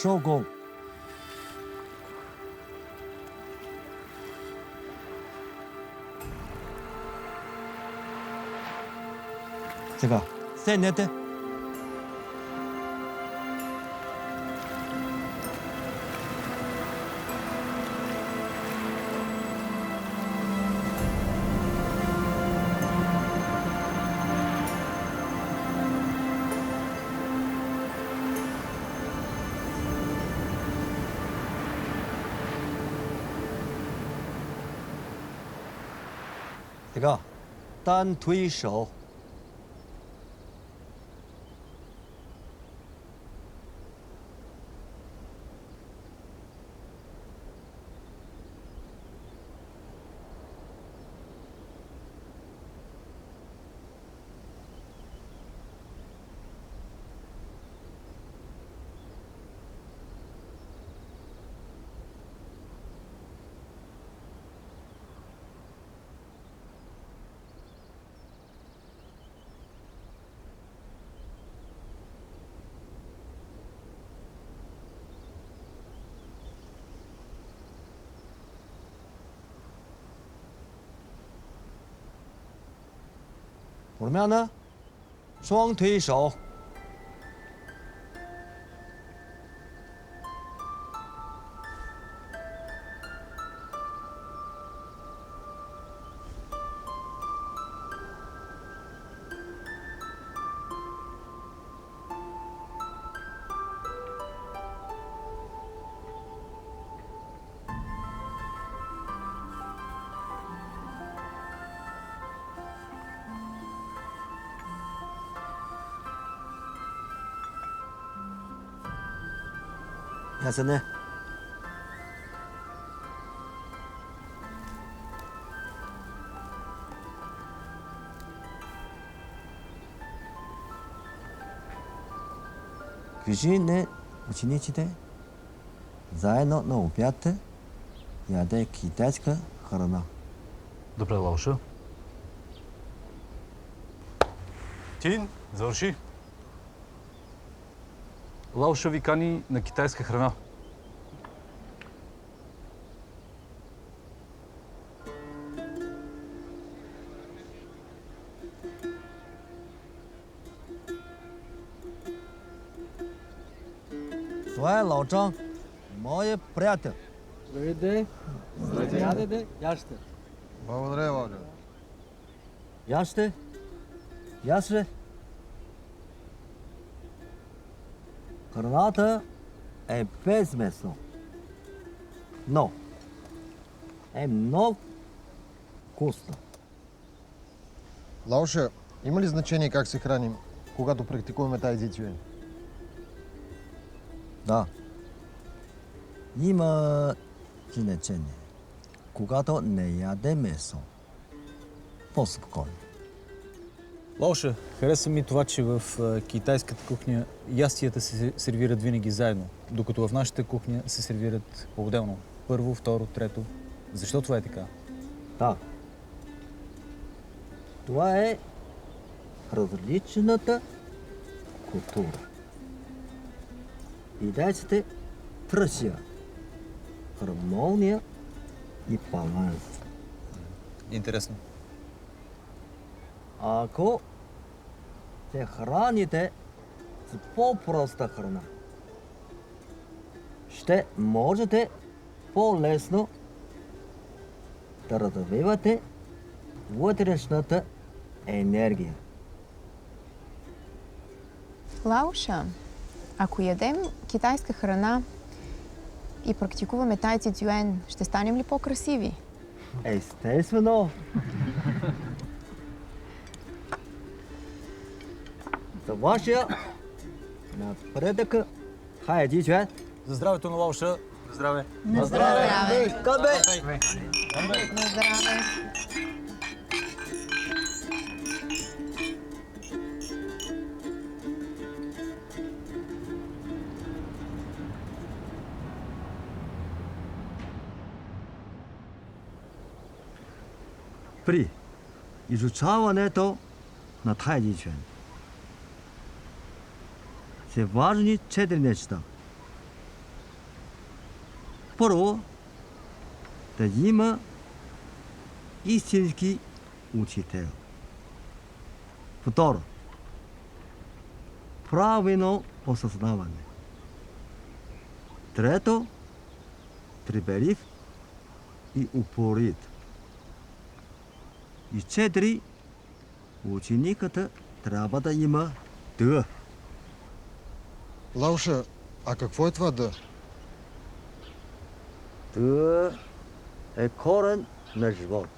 收工。这个再来的。这个单推手。我怎么样呢？双推手。亚森呢？Кужине учениците заедно на обяд яде китайска храна. Добре, Лауша. Тин, завърши. Лауша ви кани на китайска храна. Това е Лао-Чан, моят приятел. Здравейте. Здравейте. Ядете, яжте. Благодаря, Владо. Яще? Яше? Храната е без месо. Но е много вкусно. Лауша, има ли значение как се храним, когато практикуваме тайцзи-цюен? Да. Има значение. Когато не яде месо. По-спокойно. Лоша, хареса ми това, че в китайската кухня ястията се сервират винаги заедно, докато в нашата кухня се сервират по-отделно. Първо, второ, трето. Защо това е така? Да. Това е различната култура. Китайците търсят хармония и баланс. Интересно. Ако се храните с по-проста храна, ще можете по-лесно да развивате вътрешната енергия. Лауша, ако ядем китайска храна и практикуваме тайци цюен, ще станем ли по-красиви? Естествено! За вашия напредък тайци цюен. За здравето на Лауша. За здраве. На здраве! Къде? На здраве! При изучаването на тайци цюен. 是важни 4 неща. първо да има истински учител. Второ, правилно осъзнаване. Трето, трибелив и упорит. И четири, ученикът трябва да има Д. Лауша, а какво е това да? Д е корен на живот.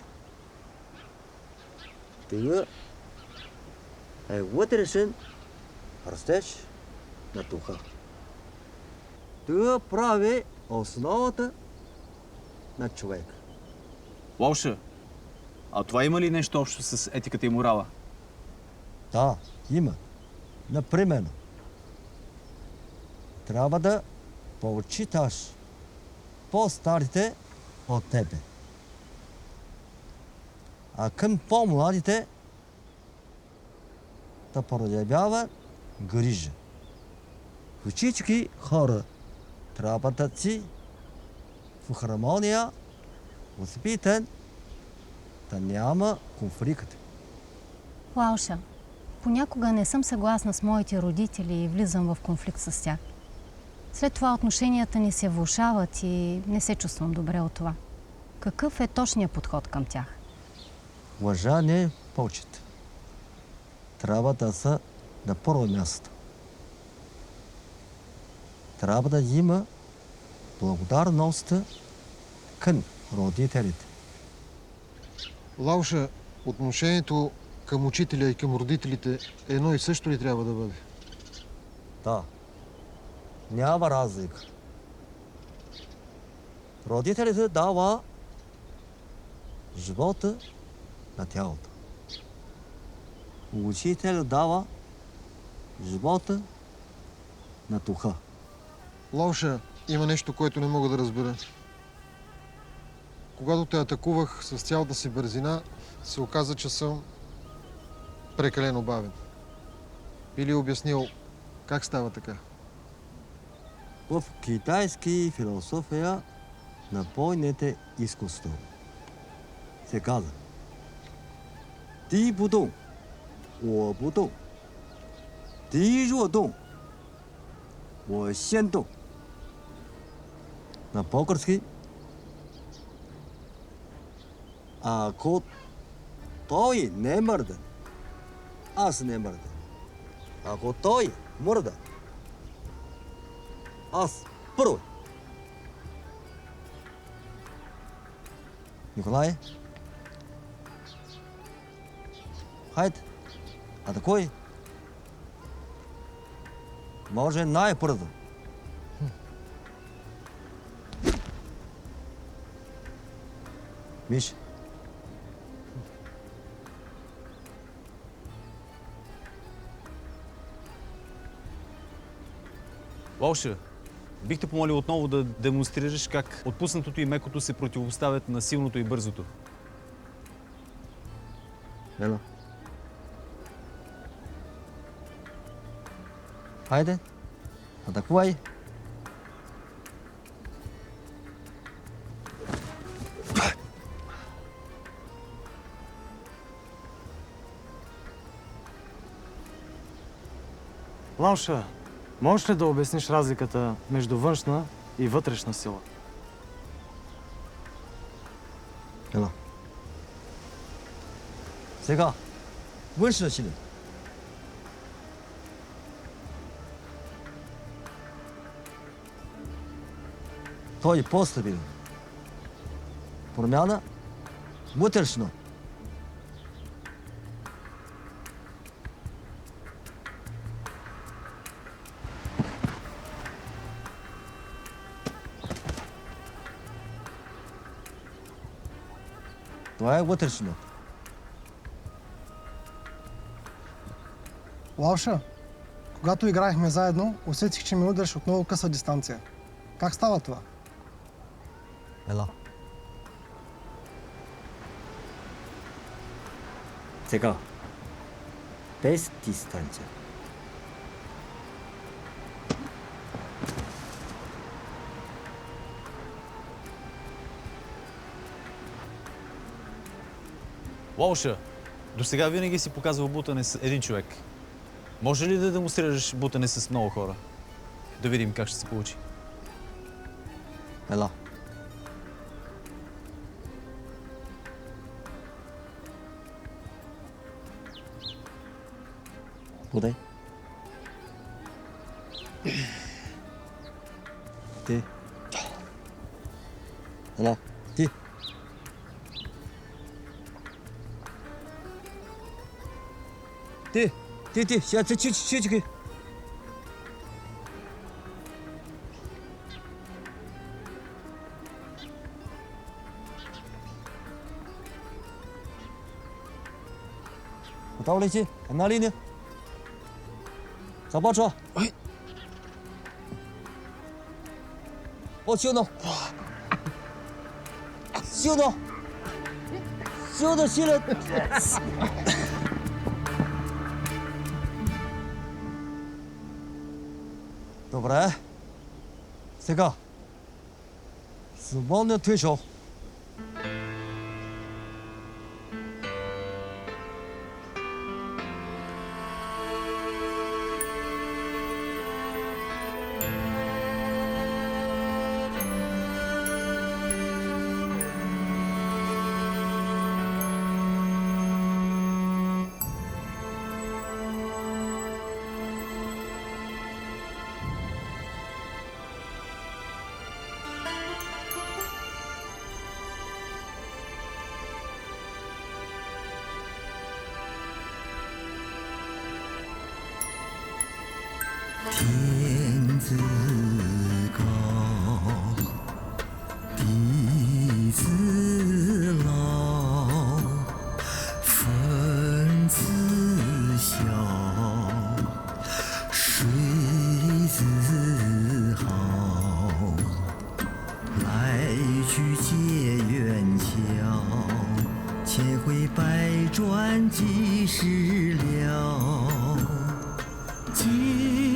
Д е вътрешен растеж на духа. Д прави основата на човек. Лауша, а това има ли нещо общо с етиката и морала? Да, има. Например, трябва да почиташ по-старите от тебе. А към по-младите да проявява грижа. Всички хора трябва да си в хармония, възпитан, да няма конфликт. Лауша, понякога не съм съгласна с моите родители и влизам в конфликт с тях. След това отношенията ни се влошават и не се чувствам добре от това. Какъв е точният подход към тях? Уважение, почет. Трябва да са на първо място. Трябва да има благодарност към родителите. Лауша, отношението към учителя и към родителите едно и също ли трябва да бъде? Да. Няма разлика. Родителите дава живота на тялото. Учител дава живота на духа. Лауша, има нещо, което не мога да разбера. Когато те атакувах с цялата си бързина, се оказа, че съм прекалено бавен. Би ли обяснил как става така? В китайски философия на бойните изкуства се казва: Ти будун,我不动，敌若动，我先动. На български: ако той не мърда, аз не мърда. Ако той мърда, аз първо. Николай? Хайде, атакуй. Може най-бързо. Миш. Лауша, бих те помолил отново да демонстрираш как отпуснатото и мекото се противопоставят на силното и бързото. Ела. Хайде, атакувай. Лауша, можеш ли да обясниш разликата между външна и вътрешна сила? Ела. Сега, външна сила. Той е по-стабилен. Промяна вътрешно. Това е вътрешно. Лауша, когато играехме заедно, усетих, че ми удряш от много къса дистанция. Как става това? Ела. Сега. Без дистанция. Лауша, до сега винаги си показвал бутане с един човек. Може ли да демонстрираш бутане с много хора? Да видим как ще се получи. 来了。不对。对。来了，对。对对对，现在去。 到了去，在哪里呢？找包车。哎，我修呢。修呢。修的修了。Добре. Сега. Свободният отишъл.百转几时了，今